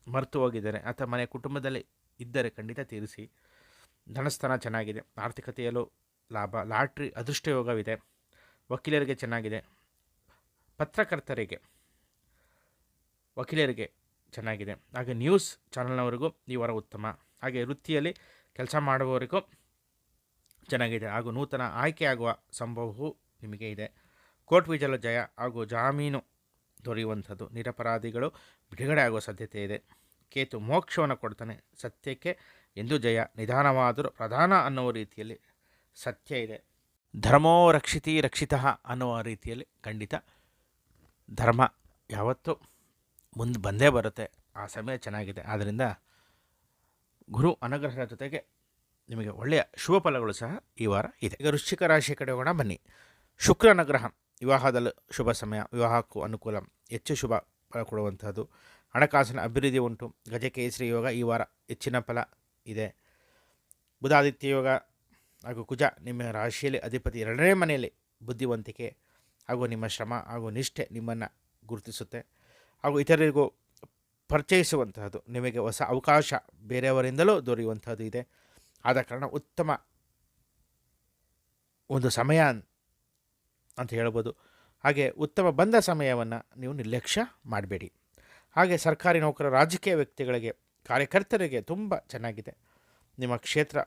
ಮರೆತು ಹೋಗಿದ್ದಾರೆ ಅಥವಾ ಮನೆಯ ಕುಟುಂಬದಲ್ಲಿ ಇದ್ದರೆ ಖಂಡಿತ ತೀರಿಸಿ. ಧನಸ್ಥಾನ ಚೆನ್ನಾಗಿದೆ. ಆರ್ಥಿಕತೆಯಲ್ಲೂ ಲಾಭ, ಲಾಟ್ರಿ ಅದೃಷ್ಟ ಯೋಗವಿದೆ. ವಕೀಲರಿಗೆ ಚೆನ್ನಾಗಿದೆ. ಪತ್ರಕರ್ತರಿಗೆ, ವಕೀಲರಿಗೆ ಚೆನ್ನಾಗಿದೆ. ಹಾಗೆ ನ್ಯೂಸ್ ಚಾನಲ್ನವರಿಗೂ ಈ ವಾರ ಉತ್ತಮ. ಹಾಗೆ ವೃತ್ತಿಯಲ್ಲಿ ಕೆಲಸ ಮಾಡುವವರಿಗೂ ಚೆನ್ನಾಗಿದೆ. ಹಾಗೂ ನೂತನ ಆಯ್ಕೆಯಾಗುವ ಸಂಭವವೂ ನಿಮಗೆ ಇದೆ. ಕೋರ್ಟ್ ವಿಜಯ ಜಯ ಹಾಗೂ ಜಾಮೀನು ದೊರೆಯುವಂಥದ್ದು. ನಿರಪರಾಧಿಗಳು ಬಿಡುಗಡೆ ಆಗುವ ಸಾಧ್ಯತೆ ಇದೆ. ಕೇತು ಮೋಕ್ಷವನ್ನು ಕೊಡ್ತಾನೆ. ಸತ್ಯಕ್ಕೆ ಎಂದು ಜಯ. ನಿಧಾನವಾದರೂ ಪ್ರಧಾನ ಅನ್ನುವ ರೀತಿಯಲ್ಲಿ ಸತ್ಯ ಇದೆ. ಧರ್ಮೋ ರಕ್ಷಿತಿ ರಕ್ಷಿತಃ ಅನ್ನುವ ರೀತಿಯಲ್ಲಿ ಖಂಡಿತ ಧರ್ಮ ಯಾವತ್ತೂ ಮುಂದೆ ಬಂದೇ ಬರುತ್ತೆ. ಆ ಸಮಯ ಚೆನ್ನಾಗಿದೆ. ಆದ್ದರಿಂದ ಗುರು ಅನುಗ್ರಹದ ಜೊತೆಗೆ ನಿಮಗೆ ಒಳ್ಳೆಯ ಶುಭ ಫಲಗಳು ಸಹ ಈ ವಾರ ಇದೆ. ಈಗ ವೃಶ್ಚಿಕ ರಾಶಿ ಕಡೆ ಹೋಗೋಣ ಬನ್ನಿ. ಶುಕ್ರ ಅನುಗ್ರಹ ವಿವಾಹದಲ್ಲೂ ಶುಭ ಸಮಯ, ವಿವಾಹಕ್ಕೂ ಅನುಕೂಲ, ಹೆಚ್ಚು ಶುಭ ಫಲ ಕೊಡುವಂಥದ್ದು. ಹಣಕಾಸಿನ ಅಭಿವೃದ್ಧಿ ಉಂಟು. ಗಜಕೇಸರಿ ಯೋಗ ಈ ವಾರ ಹೆಚ್ಚಿನ ಫಲ ಇದೆ. ಬುಧಾದಿತ್ಯ ಯೋಗ ಹಾಗೂ ಕುಜ ನಿಮ್ಮ ರಾಶಿಯಲ್ಲಿ ಅಧಿಪತಿ 2ನೇ ಮನೆಯಲ್ಲಿ ಬುದ್ಧಿವಂತಿಕೆ ಹಾಗೂ ನಿಮ್ಮ ಶ್ರಮ ಹಾಗೂ ನಿಷ್ಠೆ ನಿಮ್ಮನ್ನು ಗುರುತಿಸುತ್ತೆ. ಹಾಗೂ ಇತರರಿಗೂ ಪರಿಚಯಿಸುವಂತಹದ್ದು, ನಿಮಗೆ ಹೊಸ ಅವಕಾಶ ಬೇರೆಯವರಿಂದಲೂ ದೊರೆಯುವಂಥದ್ದು ಇದೆ. ಆದ ಕಾರಣ ಉತ್ತಮ ಒಂದು ಸಮಯ ಅಂತ ಹೇಳ್ಬೋದು. ಹಾಗೆ ಉತ್ತಮ ಬಂದ ಸಮಯವನ್ನು ನೀವು ನಿರ್ಲಕ್ಷ್ಯ ಮಾಡಬೇಡಿ. ಹಾಗೆ ಸರ್ಕಾರಿ ನೌಕರ, ರಾಜಕೀಯ ವ್ಯಕ್ತಿಗಳಿಗೆ, ಕಾರ್ಯಕರ್ತರಿಗೆ ತುಂಬ ಚೆನ್ನಾಗಿದೆ. ನಿಮ್ಮ ಕ್ಷೇತ್ರ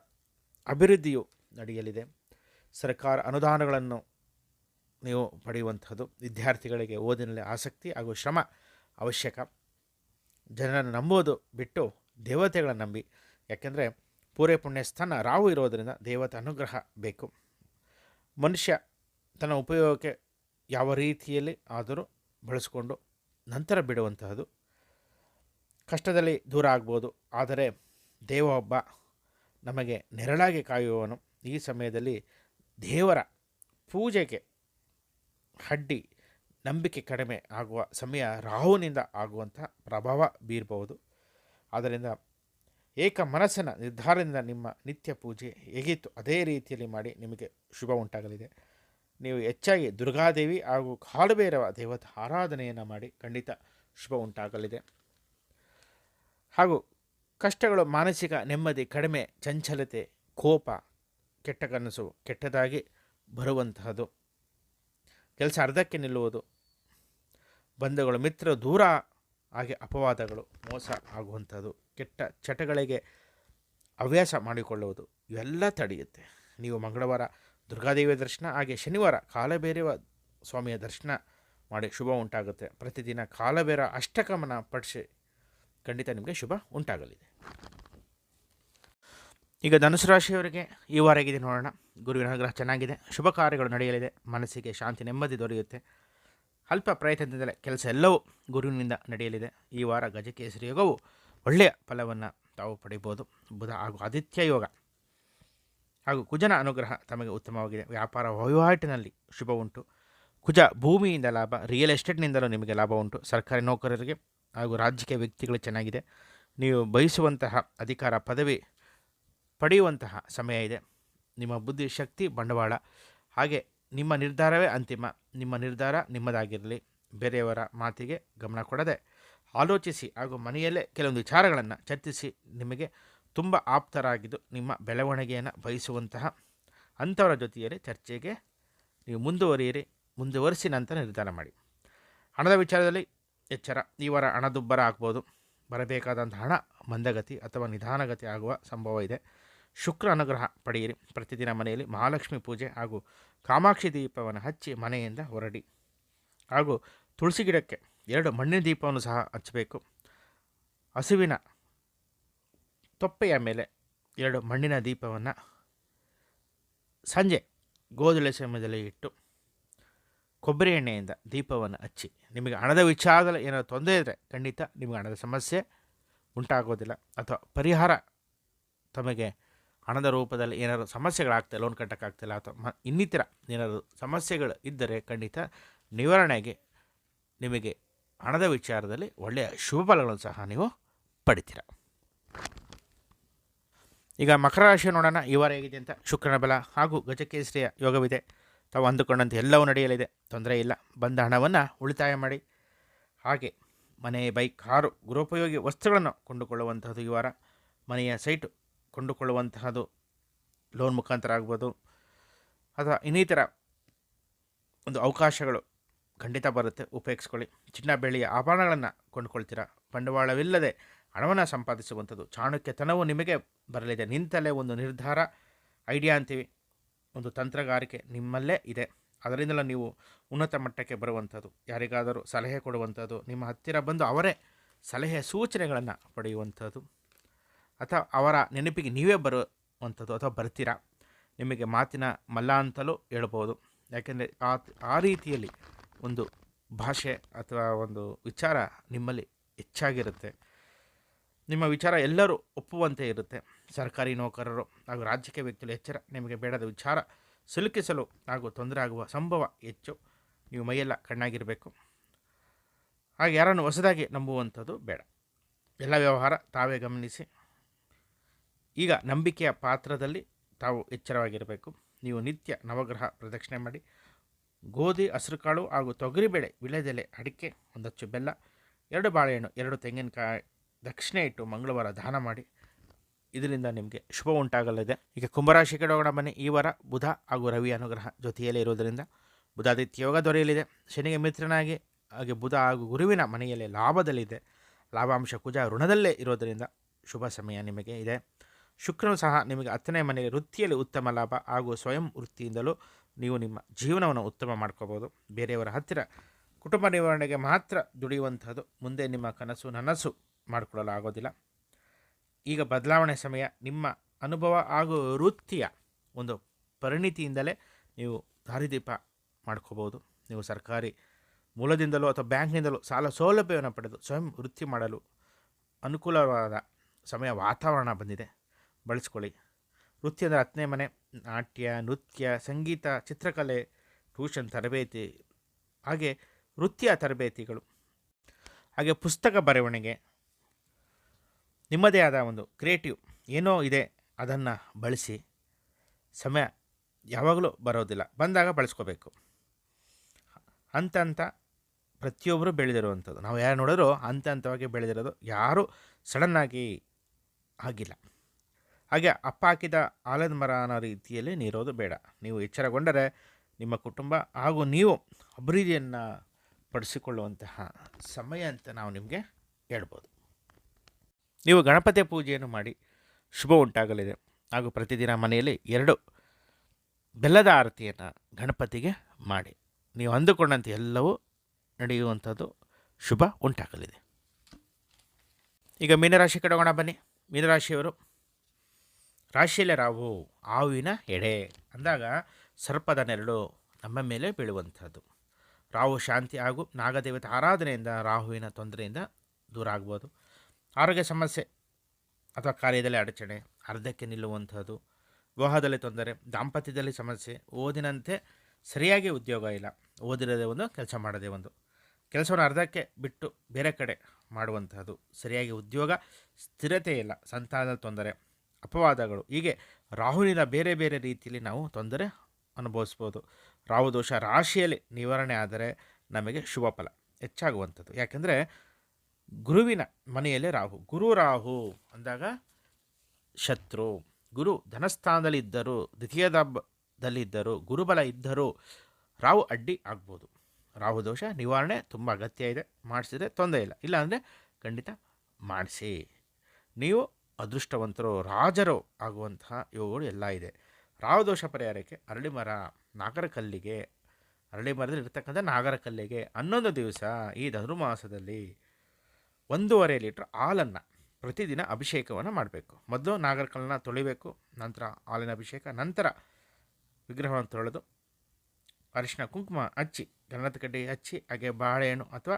ಅಭಿವೃದ್ಧಿಯು ನಡೆಯಲಿದೆ. ಸರ್ಕಾರ ಅನುದಾನಗಳನ್ನು ನೀವು ಪಡೆಯುವಂಥದ್ದು. ವಿದ್ಯಾರ್ಥಿಗಳಿಗೆ ಓದಿನಲ್ಲಿ ಆಸಕ್ತಿ ಹಾಗೂ ಶ್ರಮ ಅವಶ್ಯಕ. ಜನರನ್ನು ನಂಬೋದು ಬಿಟ್ಟು ದೇವತೆಗಳನ್ನು ನಂಬಿ. ಯಾಕೆಂದರೆ ಪೂರ್ವ ಪುಣ್ಯಸ್ಥಾನ ರಾಹು ಇರೋದರಿಂದ ದೇವತೆ ಅನುಗ್ರಹ ಬೇಕು. ಮನುಷ್ಯ ತನ್ನ ಉಪಯೋಗಕ್ಕೆ ಯಾವ ರೀತಿಯಲ್ಲಿ ಆದರೂ ಬಳಸಿಕೊಂಡು ನಂತರ ಬಿಡುವಂತಹದ್ದು. ಕಷ್ಟದಲ್ಲಿ ದೂರ ಆಗ್ಬೋದು, ಆದರೆ ದೇವ ಒಬ್ಬ ನಮಗೆ ನೆರಳಾಗಿ ಕಾಯುವವನು. ಈ ಸಮಯದಲ್ಲಿ ದೇವರ ಪೂಜೆಗೆ ಅಡ್ಡಿ, ನಂಬಿಕೆ ಕಡಿಮೆ ಆಗುವ ಸಮಯ ರಾಹುವಿನಿಂದ ಆಗುವಂಥ ಪ್ರಭಾವ ಬೀರಬಹುದು. ಆದ್ದರಿಂದ ಏಕ ಮನಸ್ಸಿನ ನಿರ್ಧಾರದಿಂದ ನಿಮ್ಮ ನಿತ್ಯ ಪೂಜೆ ಹೇಗಿತ್ತು ಅದೇ ರೀತಿಯಲ್ಲಿ ಮಾಡಿ, ನಿಮಗೆ ಶುಭ ಉಂಟಾಗಲಿದೆ. ನೀವು ಹೆಚ್ಚಾಗಿ ದುರ್ಗಾದೇವಿ ಹಾಗೂ ಕಾಲಭೈರವ ದೇವತಾ ಆರಾಧನೆಯನ್ನು ಮಾಡಿ, ಖಂಡಿತ ಶುಭ ಉಂಟಾಗಲಿದೆ. ಹಾಗೂ ಕಷ್ಟಗಳು, ಮಾನಸಿಕ ನೆಮ್ಮದಿ ಕಡಿಮೆ, ಚಂಚಲತೆ, ಕೋಪ, ಕೆಟ್ಟ ಕನಸು, ಕೆಟ್ಟದಾಗಿ ಬರುವಂತಹದ್ದು, ಕೆಲಸ ಅರ್ಧಕ್ಕೆ ನಿಲ್ಲುವುದು, ಬಂಧುಗಳು ಮಿತ್ರರು ದೂರ ಹಾಗೆ ಅಪವಾದಗಳು, ಮೋಸ ಆಗುವಂಥದ್ದು, ಕೆಟ್ಟ ಚಟಗಳಿಗೆ ಹವ್ಯಾಸ ಮಾಡಿಕೊಳ್ಳುವುದು, ಇವೆಲ್ಲ ತಡೆಯುತ್ತೆ. ನೀವು ಮಂಗಳವಾರ ದುರ್ಗಾದೇವಿಯ ದರ್ಶನ, ಹಾಗೆ ಶನಿವಾರ ಕಾಲಭೈರವ ಸ್ವಾಮಿಯ ದರ್ಶನ ಮಾಡಿ ಶುಭ ಉಂಟಾಗುತ್ತೆ. ಪ್ರತಿದಿನ ಕಾಲಭೈರವ ಅಷ್ಟಕಮನ ಪಠಿಸಿ, ಖಂಡಿತ ನಿಮಗೆ ಶುಭ ಉಂಟಾಗಲಿದೆ. ಈಗ ಧನುಸು ರಾಶಿಯವರಿಗೆ ಈ ವಾರ ಹೇಗಿದೆ ನೋಡೋಣ. ಗುರುವಿನ ಅನುಗ್ರಹ ಚೆನ್ನಾಗಿದೆ. ಶುಭ ಕಾರ್ಯಗಳು ನಡೆಯಲಿದೆ. ಮನಸ್ಸಿಗೆ ಶಾಂತಿ, ನೆಮ್ಮದಿ ದೊರೆಯುತ್ತೆ. ಅಲ್ಪ ಪ್ರಯತ್ನದಿಂದಲೇ ಕೆಲಸ ಎಲ್ಲವೂ ಗುರುವಿನಿಂದ ನಡೆಯಲಿದೆ. ಈ ವಾರ ಗಜಕೇಸರಿ ಯೋಗವು ಒಳ್ಳೆಯ ಫಲವನ್ನು ತಾವು ಪಡೆಯಬಹುದು. ಬುಧ ಹಾಗೂ ಆದಿತ್ಯ ಯೋಗ ಹಾಗೂ ಕುಜನ ಅನುಗ್ರಹ ತಮಗೆ ಉತ್ತಮವಾಗಿದೆ. ವ್ಯಾಪಾರ ವಹಿವಾಟಿನಲ್ಲಿ ಶುಭ ಉಂಟು. ಕುಜ ಭೂಮಿಯಿಂದ ಲಾಭ, ರಿಯಲ್ ಎಸ್ಟೇಟ್ನಿಂದಲೂ ನಿಮಗೆ ಲಾಭ ಉಂಟು. ಸರ್ಕಾರಿ ನೌಕರರಿಗೆ ಹಾಗೂ ರಾಜಕೀಯ ವ್ಯಕ್ತಿಗಳು ಚೆನ್ನಾಗಿದೆ. ನೀವು ಬಯಸುವಂತಹ ಅಧಿಕಾರ ಪದವಿ ಪಡೆಯುವಂತಹ ಸಮಯ ಇದೆ. ನಿಮ್ಮ ಬುದ್ಧಿ, ಶಕ್ತಿ, ಬಂಡವಾಳ, ಹಾಗೆ ನಿಮ್ಮ ನಿರ್ಧಾರವೇ ಅಂತಿಮ. ನಿಮ್ಮ ನಿರ್ಧಾರ ನಿಮ್ಮದಾಗಿರಲಿ. ಬೇರೆಯವರ ಮಾತಿಗೆ ಗಮನ ಕೊಡದೆ ಆಲೋಚಿಸಿ ಹಾಗೂ ಮನೆಯಲ್ಲೇ ಕೆಲವೊಂದು ವಿಚಾರಗಳನ್ನು ಚರ್ಚಿಸಿ. ನಿಮಗೆ ತುಂಬ ಆಪ್ತರಾಗಿದ್ದು ನಿಮ್ಮ ಬೆಳವಣಿಗೆಯನ್ನು ಬಯಸುವಂತಹ ಅಂಥವರ ಜೊತೆಯಲ್ಲಿ ಚರ್ಚೆಗೆ ನೀವು ಮುಂದುವರಿಸಿ ನಂತರ ನಿರ್ಧಾರ ಮಾಡಿ. ಹಣದ ವಿಚಾರದಲ್ಲಿ ಎಚ್ಚರ. ಈ ವಾರ ಹಣದುಬ್ಬರ ಆಗ್ಬೋದು. ಬರಬೇಕಾದಂಥ ಹಣ ಮಂದಗತಿ ಅಥವಾ ನಿಧಾನಗತಿ ಆಗುವ ಸಂಭವ ಇದೆ. ಶುಕ್ರ ಅನುಗ್ರಹ ಪಡೆಯಿರಿ. ಪ್ರತಿದಿನ ಮನೆಯಲ್ಲಿ ಮಹಾಲಕ್ಷ್ಮಿ ಪೂಜೆ ಹಾಗೂ ಕಾಮಾಕ್ಷಿ ದೀಪವನ್ನು ಹಚ್ಚಿ ಮನೆಯಿಂದ ಹೊರಡಿ. ಹಾಗೂ ತುಳಸಿ ಗಿಡಕ್ಕೆ 2 ಮಣ್ಣಿನ ದೀಪವನ್ನು ಸಹ ಹಚ್ಚಬೇಕು. ಹಸುವಿನ ತೊಪ್ಪೆಯ ಮೇಲೆ 2 ಮಣ್ಣಿನ ದೀಪವನ್ನು ಸಂಜೆ ಗೋಧುಳೆ ಸಮಯದಲ್ಲಿ ಇಟ್ಟು ಕೊಬ್ಬರಿ ಎಣ್ಣೆಯಿಂದ ದೀಪವನ್ನು ಹಚ್ಚಿ. ನಿಮಗೆ ಹಣದ ವಿಚಾರದಲ್ಲಿ ಏನಾದರೂ ತೊಂದರೆ ಇದ್ದರೆ ಖಂಡಿತ ನಿಮಗೆ ಹಣದ ಸಮಸ್ಯೆ ಉಂಟಾಗೋದಿಲ್ಲ. ಅಥವಾ ಪರಿಹಾರ, ತಮಗೆ ಹಣದ ರೂಪದಲ್ಲಿ ಏನಾದರೂ ಸಮಸ್ಯೆಗಳಾಗ್ತದೆ, ಲೋನ್ ಕಟ್ಟೋಕ್ಕಾಗ್ತಿಲ್ಲ ಅಥವಾ ಇನ್ನಿತರ ಏನಾದರೂ ಸಮಸ್ಯೆಗಳು ಇದ್ದರೆ ಖಂಡಿತ ನಿವಾರಣೆಗೆ ನಿಮಗೆ ಹಣದ ವಿಚಾರದಲ್ಲಿ ಒಳ್ಳೆಯ ಶುಭ ಫಲಗಳನ್ನು ಸಹ ನೀವು ಪಡಿತೀರ. ಈಗ ಮಕರ ರಾಶಿ ನೋಡೋಣ. ಈ ವಾರ ಹೇಗಿದೆ ಅಂತ. ಶುಕ್ರನ ಬಲ ಹಾಗೂ ಗಜಕೇಸರಿಯ ಯೋಗವಿದೆ. ತಾವು ಅಂದುಕೊಂಡಂತೆ ಎಲ್ಲವೂ ನಡೆಯಲಿದೆ, ತೊಂದರೆ ಇಲ್ಲ. ಬಂದ ಹಣವನ್ನು ಉಳಿತಾಯ ಮಾಡಿ. ಹಾಗೆ ಮನೆ, ಬೈಕ್, ಕಾರು, ಗೃಹೋಪಯೋಗಿ ವಸ್ತುಗಳನ್ನು ಕೊಂಡುಕೊಳ್ಳುವಂತಹದ್ದು ಈ ವಾರ. ಮನೆಯ ಸೈಟು ಕೊಂಡುಕೊಳ್ಳುವಂತಹದ್ದು ಲೋನ್ ಮುಖಾಂತರ ಆಗ್ಬೋದು ಅಥವಾ ಇನ್ನಿತರ ಒಂದು ಅವಕಾಶಗಳು ಖಂಡಿತ ಬರುತ್ತೆ, ಉಪಯೋಗಿಸ್ಕೊಳ್ಳಿ. ಚಿನ್ನ ಬೆಳ್ಳಿಯ ಆಭರಣಗಳನ್ನು ಕೊಂಡುಕೊಳ್ತೀರಾ. ಬಂಡವಾಳವಿಲ್ಲದೆ ಹಣವನ್ನು ಸಂಪಾದಿಸುವಂಥದ್ದು, ಚಾಣಕ್ಯತನವು ನಿಮಗೆ ಬರಲಿದೆ. ನಿಂತಲೇ ಒಂದು ನಿರ್ಧಾರ, ಐಡಿಯಾ ಅಂತೀವಿ, ಒಂದು ತಂತ್ರಗಾರಿಕೆ ನಿಮ್ಮಲ್ಲೇ ಇದೆ. ಅದರಿಂದಲೇ ನೀವು ಉನ್ನತ ಮಟ್ಟಕ್ಕೆ ಬರುವಂಥದ್ದು. ಯಾರಿಗಾದರೂ ಸಲಹೆ ಕೊಡುವಂಥದ್ದು, ನಿಮ್ಮ ಹತ್ತಿರ ಬಂದು ಅವರೇ ಸಲಹೆ ಸೂಚನೆಗಳನ್ನು ಪಡೆಯುವಂಥದ್ದು, ಅಥವಾ ಅವರ ನೆನಪಿಗೆ ನೀವೇ ಬರುವಂಥದ್ದು ಅಥವಾ ಬರ್ತೀರಾ. ನಿಮಗೆ ಮಾತಿನ ಮಲ್ಲ ಅಂತಲೂ ಹೇಳ್ಬೋದು. ಯಾಕೆಂದರೆ ಆ ರೀತಿಯಲ್ಲಿ ಒಂದು ಭಾಷೆ ಅಥವಾ ಒಂದು ವಿಚಾರ ನಿಮ್ಮಲ್ಲಿ ಹೆಚ್ಚಾಗಿರುತ್ತೆ. ನಿಮ್ಮ ವಿಚಾರ ಎಲ್ಲರೂ ಒಪ್ಪುವಂತೆ ಇರುತ್ತೆ. ಸರ್ಕಾರಿ ನೌಕರರು ಹಾಗೂ ರಾಜಕೀಯ ವ್ಯಕ್ತಿಗಳು ಎಚ್ಚರ. ನಿಮಗೆ ಬೇಡದ ವಿಚಾರ ಸಿಲುಕಿಸಲು ಹಾಗೂ ತೊಂದರೆ ಆಗುವ ಸಂಭವ ಹೆಚ್ಚು. ನೀವು ಮೈಯೆಲ್ಲ ಕಣ್ಣಾಗಿರಬೇಕು. ಹಾಗೆ ಯಾರನ್ನು ಹೊಸದಾಗಿ ನಂಬುವಂಥದ್ದು ಬೇಡ. ಎಲ್ಲ ವ್ಯವಹಾರ ತಾವೇ ಗಮನಿಸಿ. ಈಗ ನಂಬಿಕೆಯ ಪಾತ್ರದಲ್ಲಿ ತಾವು ಎಚ್ಚರವಾಗಿರಬೇಕು. ನೀವು ನಿತ್ಯ ನವಗ್ರಹ ಪ್ರದಕ್ಷಿಣೆ ಮಾಡಿ. ಗೋಧಿ, ಹಸಿರುಕಾಳು ಹಾಗೂ ತೊಗರಿಬೇಳೆ, ವಿಳೆದೆಲೆ, ಅಡಿಕೆ, 1 ಅಚ್ಚು ಬೆಲ್ಲ, 2 ಬಾಳೆಹಣ್ಣು, 2 ತೆಂಗಿನಕಾಯಿ ದಕ್ಷಿಣೆ ಇಟ್ಟು ಮಂಗಳವಾರ ದಾನ ಮಾಡಿ. ಇದರಿಂದ ನಿಮಗೆ ಶುಭ ಉಂಟಾಗಲಿದೆ. ಈಗ ಕುಂಭರಾಶಿ ಕಡೆ ಹೋಗೋಣ ಬನ್ನಿ. ಈ ವಾರ ಬುಧ ಹಾಗೂ ರವಿ ಅನುಗ್ರಹ ಜೊತೆಯಲ್ಲೇ ಇರೋದರಿಂದ ಬುಧಾದಿತ್ಯ ಯೋಗ ದೊರೆಯಲಿದೆ. ಶನಿಗೆ ಮಿತ್ರನಾಗಿ ಹಾಗೆ ಬುಧ ಹಾಗೂ ಗುರುವಿನ ಮನೆಯಲ್ಲಿ ಲಾಭದಲ್ಲಿದೆ. ಲಾಭಾಂಶ ಕುಜ ಋಣದಲ್ಲೇ ಇರೋದರಿಂದ ಶುಭ ಸಮಯ ನಿಮಗೆ ಇದೆ. ಶುಕ್ರನು ಸಹ ನಿಮಗೆ 10ನೇ ಮನೆಯಲ್ಲಿ ವೃತ್ತಿಯಲ್ಲಿ ಉತ್ತಮ ಲಾಭ ಹಾಗೂ ಸ್ವಯಂ ವೃತ್ತಿಯಿಂದಲೂ ನೀವು ನಿಮ್ಮ ಜೀವನವನ್ನು ಉತ್ತಮ ಮಾಡ್ಕೋಬೋದು. ಬೇರೆಯವರ ಹತ್ತಿರ ಕುಟುಂಬ ನಿರ್ವಹಣೆಗೆ ಮಾತ್ರ ದುಡಿಯುವಂಥದ್ದು. ಮುಂದೆ ನಿಮ್ಮ ಕನಸು ನನಸು ಮಾಡಿಕೊಳ್ಳಲು ಆಗೋದಿಲ್ಲ. ಈಗ ಬದಲಾವಣೆ ಸಮಯ. ನಿಮ್ಮ ಅನುಭವ ಹಾಗೂ ವೃತ್ತಿಯ ಒಂದು ಪರಿಣಿತಿಯಿಂದಲೇ ನೀವು ದಾರಿದೀಪ ಮಾಡ್ಕೋಬೋದು. ನೀವು ಸರ್ಕಾರಿ ಮೂಲದಿಂದಲೋ ಅಥವಾ ಬ್ಯಾಂಕ್ನಿಂದಲೋ ಸಾಲ ಸೌಲಭ್ಯವನ್ನು ಪಡೆದು ಸ್ವಯಂ ವೃತ್ತಿ ಮಾಡಲು ಅನುಕೂಲವಾದ ಸಮಯ ವಾತಾವರಣ ಬಂದಿದೆ, ಬಳಸ್ಕೊಳ್ಳಿ. ವೃತ್ತಿ ಅಂದರೆ 10ನೇ ಮನೆ. ನಾಟ್ಯ, ನೃತ್ಯ, ಸಂಗೀತ, ಚಿತ್ರಕಲೆ, ಟ್ಯೂಷನ್ ತರಬೇತಿ, ಹಾಗೆ ವೃತ್ತಿಯ ತರಬೇತಿಗಳು, ಹಾಗೆ ಪುಸ್ತಕ ಬರವಣಿಗೆ, ನಿಮ್ಮದೇ ಆದ ಒಂದು ಕ್ರಿಯೇಟಿವ್ ಏನೋ ಇದೆ ಅದನ್ನು ಬಳಸಿ. ಸಮಯ ಯಾವಾಗಲೂ ಬರೋದಿಲ್ಲ, ಬಂದಾಗ ಬಳಸ್ಕೋಬೇಕು. ಹಂತ ಪ್ರತಿಯೊಬ್ಬರು ಬೆಳೆದಿರುವಂಥದ್ದು. ನಾವು ಯಾರು ನೋಡಿದ್ರೂ ಹಂತವಾಗಿ ಬೆಳೆದಿರೋದು, ಯಾರೂ ಸಡನ್ನಾಗಿ ಆಗಿಲ್ಲ. ಹಾಗೆ ಅಪ್ಪ ಹಾಕಿದ ಆಲದ ಮರ ಅನ್ನೋ ರೀತಿಯಲ್ಲಿ ನೀರೋದು ಬೇಡ. ನೀವು ಎಚ್ಚರಗೊಂಡರೆ ನಿಮ್ಮ ಕುಟುಂಬ ಹಾಗೂ ನೀವು ಅಭಿವೃದ್ಧಿಯನ್ನು ಪಡಿಸಿಕೊಳ್ಳುವಂತಹ ಸಮಯ ಅಂತ ನಾವು ನಿಮಗೆ ಹೇಳ್ಬೋದು. ನೀವು ಗಣಪತಿ ಪೂಜೆಯನ್ನು ಮಾಡಿ ಶುಭ ಉಂಟಾಗಲಿದೆ. ಹಾಗೂ ಪ್ರತಿದಿನ ಮನೆಯಲ್ಲಿ 2 ಬೆಲ್ಲದ ಆರತಿಯನ್ನು ಗಣಪತಿಗೆ ಮಾಡಿ. ನೀವು ಅಂದುಕೊಂಡಂತೆ ಎಲ್ಲವೂ ನಡೆಯುವಂಥದ್ದು ಶುಭ ಉಂಟಾಗಲಿದೆ. ಈಗ ಮೀನರಾಶಿ ಕಡೆ ಹೋಗೋಣ ಬನ್ನಿ. ಮೀನರಾಶಿಯವರು ರಾಶಿಯಲ್ಲೇ ರಾಹು ಹಾವಿನ ಎಡೆ ಅಂದಾಗ ಸರ್ಪದ ನೆರಳು ನಮ್ಮ ಮೇಲೆ ಬೀಳುವಂಥದ್ದು. ರಾಹು ಶಾಂತಿ ಹಾಗೂ ನಾಗದೇವತೆ ಆರಾಧನೆಯಿಂದ ರಾಹುವಿನ ತೊಂದರೆಯಿಂದ ದೂರ ಆಗ್ಬೋದು. ಆರೋಗ್ಯ ಸಮಸ್ಯೆ ಅಥವಾ ಕಾರ್ಯದಲ್ಲಿ ಅಡಚಣೆ, ಅರ್ಧಕ್ಕೆ ನಿಲ್ಲುವಂಥದ್ದು, ವಿವಾಹದಲ್ಲಿ ತೊಂದರೆ, ದಾಂಪತ್ಯದಲ್ಲಿ ಸಮಸ್ಯೆ, ಓದಿನಂತೆ ಸರಿಯಾಗಿ ಉದ್ಯೋಗ ಇಲ್ಲ, ಓದಿರದೇ ಒಂದು ಕೆಲಸ ಮಾಡದೇ ಒಂದು ಕೆಲಸವನ್ನು ಅರ್ಧಕ್ಕೆ ಬಿಟ್ಟು ಬೇರೆ ಕಡೆ ಮಾಡುವಂಥದ್ದು, ಸರಿಯಾಗಿ ಉದ್ಯೋಗ ಸ್ಥಿರತೆ ಇಲ್ಲ, ಸಂತಾನದ ತೊಂದರೆ, ಅಪವಾದಗಳು, ಹೀಗೆ ರಾಹುವಿನ ಬೇರೆ ಬೇರೆ ರೀತಿಯಲ್ಲಿ ನಾವು ತೊಂದರೆ ಅನುಭವಿಸ್ಬೋದು. ರಾಹು ದೋಷ ರಾಶಿಯಲ್ಲಿ ನಿವಾರಣೆ ಆದರೆ ನಮಗೆ ಶುಭ ಫಲ ಹೆಚ್ಚಾಗುವಂಥದ್ದು. ಯಾಕೆಂದರೆ ಗುರುವಿನ ಮನೆಯಲ್ಲೇ ರಾಹು. ಗುರು ರಾಹು ಅಂದಾಗ ಶತ್ರು. ಗುರು ಧನಸ್ಥಾನದಲ್ಲಿ ಇದ್ದರೂ, ದ್ವಿತೀಯದಲ್ಲಿದ್ದರೂ, ಗುರುಬಲ ಇದ್ದರೂ ರಾಹು ಅಡ್ಡಿ ಆಗ್ಬೋದು. ರಾಹು ದೋಷ ನಿವಾರಣೆ ತುಂಬ ಅಗತ್ಯ ಇದೆ. ಮಾಡಿಸಿದ್ರೆ ತೊಂದರೆ ಇಲ್ಲ, ಇಲ್ಲಾಂದರೆ ಖಂಡಿತ ಮಾಡಿಸಿ. ನೀವು ಅದೃಷ್ಟವಂತರು, ರಾಜರು ಆಗುವಂತಹ ಯೋಗಗಳು ಎಲ್ಲ ಇದೆ. ರಾಹು ದೋಷ ಪರಿಹಾರಕ್ಕೆ ಅರಳಿ ಮರ, ನಾಗರಕಲ್ಲಿಗೆ, ಅರಳಿ ಮರದಲ್ಲಿ ಇರ್ತಕ್ಕಂಥ ನಾಗರಕಲ್ಲಿಗೆ 11 ದಿವಸ ಈ ಧನುರ್ಮಾಸದಲ್ಲಿ 1.5 ಲೀಟ್ರ್ ಹಾಲನ್ನು ಪ್ರತಿದಿನ ಅಭಿಷೇಕವನ್ನು ಮಾಡಬೇಕು. ಮೊದಲು ನಾಗರಕಲ್ಲನ್ನು ತೊಳಿಬೇಕು, ನಂತರ ಹಾಲಿನ ಅಭಿಷೇಕ, ನಂತರ ವಿಗ್ರಹವನ್ನು ತೊಳೆದು ಅರಿಶಿನ ಕುಂಕುಮ ಹಚ್ಚಿ, ಗಂಧದ ಕಡ್ಡಿ ಹಚ್ಚಿ, ಹಾಗೆ ಬಾಳೆಹಣ್ಣು ಅಥವಾ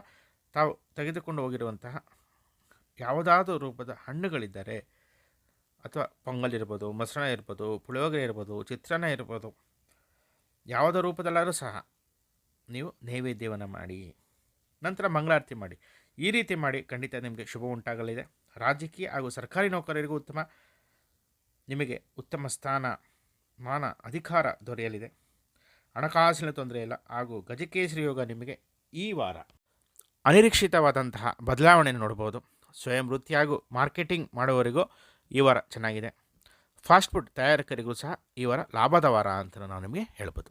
ತಾವು ತೆಗೆದುಕೊಂಡು ಹೋಗಿರುವಂತಹ ಯಾವುದಾದ್ರೂ ರೂಪದ ಹಣ್ಣುಗಳಿದ್ದರೆ, ಅಥವಾ ಪೊಂಗಲ್ ಇರ್ಬೋದು, ಮೊಸರನ್ನ ಇರ್ಬೋದು, ಪುಳಿಯೋಗರೆ ಇರ್ಬೋದು, ಚಿತ್ರಾನ್ನ ಇರ್ಬೋದು, ಯಾವುದೋ ರೂಪದಲ್ಲಾದರೂ ಸಹ ನೀವು ನೈವೇದ್ಯವನ್ನು ಮಾಡಿ ನಂತರ ಮಂಗಳಾರತಿ ಮಾಡಿ. ಈ ರೀತಿ ಮಾಡಿ ಖಂಡಿತ ನಿಮಗೆ ಶುಭ ಉಂಟಾಗಲಿದೆ. ರಾಜಕೀಯ ಹಾಗೂ ಸರ್ಕಾರಿ ನೌಕರರಿಗೂ ಉತ್ತಮ, ನಿಮಗೆ ಉತ್ತಮ ಸ್ಥಾನ ಮಾನ ಅಧಿಕಾರ ದೊರೆಯಲಿದೆ. ಹಣಕಾಸಿನ ತೊಂದರೆ ಇಲ್ಲ. ಹಾಗೂ ಗಜಕೇಸರಿ ಯೋಗ ನಿಮಗೆ ಈ ವಾರ ಅನಿರೀಕ್ಷಿತವಾದಂತಹ ಬದಲಾವಣೆಯನ್ನು ನೋಡ್ಬೋದು. ಸ್ವಯಂ ವೃತ್ತಿ ಹಾಗೂ ಮಾರ್ಕೆಟಿಂಗ್ ಮಾಡುವವರಿಗೂ ಈ ವಾರ ಚೆನ್ನಾಗಿದೆ. ಫಾಸ್ಟ್ ಫುಡ್ ತಯಾರಕರಿಗೂ ಸಹ ಈ ವಾರ ಲಾಭದ ವಾರ ಅಂತ ನಾವು ನಿಮಗೆ ಹೇಳ್ಬೋದು.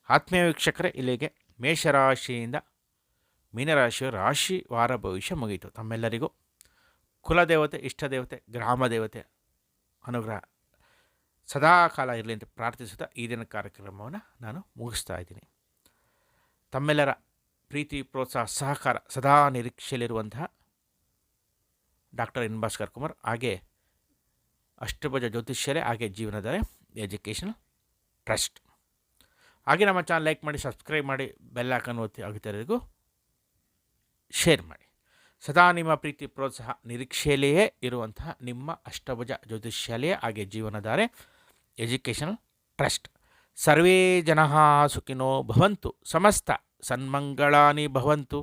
ಆತ್ಮೀಯ ವೀಕ್ಷಕರೇ, ಇಲ್ಲಿಗೆ ಮೇಷರಾಶಿಯಿಂದ ಮೀನರಾಶಿಯ ರಾಶಿ ವಾರ ಭವಿಷ್ಯ ಮುಗಿಯಿತು. ತಮ್ಮೆಲ್ಲರಿಗೂ ಕುಲದೇವತೆ, ಇಷ್ಟದೇವತೆ, ಗ್ರಾಮ ದೇವತೆ ಅನುಗ್ರಹ ಸದಾ ಕಾಲ ಇರಲಿ ಅಂತ ಪ್ರಾರ್ಥಿಸುತ್ತಾ ಈ ದಿನ ಕಾರ್ಯಕ್ರಮವನ್ನು ನಾನು ಮುಗಿಸ್ತಾ ಇದ್ದೀನಿ. ತಮ್ಮೆಲ್ಲರ ಪ್ರೀತಿ, ಪ್ರೋತ್ಸಾಹ, ಸಹಕಾರ ಸದಾ ನಿರೀಕ್ಷೆಯಲ್ಲಿರುವಂತಹ ಡಾಕ್ಟರ್ ಎನ್ ಭಾಸ್ಕರ್ ಕುಮಾರ್, ಹಾಗೆ ಅಷ್ಟಭುಜ ಜ್ಯೋತಿಷ್ಯರೇ, ಹಾಗೆ ಜೀವನಧಾರೆ ಎಜುಕೇಷನ್ ಟ್ರಸ್ಟ್. ಹಾಗೆ ನಮ್ಮ ಚಾನಲ್ ಲೈಕ್ ಮಾಡಿ, ಸಬ್ಸ್ಕ್ರೈಬ್ ಮಾಡಿ, ಬೆಲ್ ಐಕಾನ್ ಒತ್ತಿ ಆಗುತ್ತರಿಗೂ ಶೇರ್ ಮಾಡಿ. ಸದಾ ನಿಮ್ಮ ಪ್ರೀತಿ ಪ್ರೋತ್ಸಾಹ ನಿರೀಕ್ಷೆಯಲ್ಲಿಯೇ ಇರುವಂತಹ ನಿಮ್ಮ ಅಷ್ಟಭುಜ ಜ್ಯೋತಿಷ್ಯಾಲಯ ಹಾಗೆ ಜೀವನಧಾರೆ ಎಜುಕೇಷನ್ ಟ್ರಸ್ಟ್. ಸರ್ವೇ ಜನಃ ಸುಖಿನೋ ಭವಂತು, ಸಮಸ್ತ ಸನ್ಮಂಗಳಾನಿ ಭವಂತು.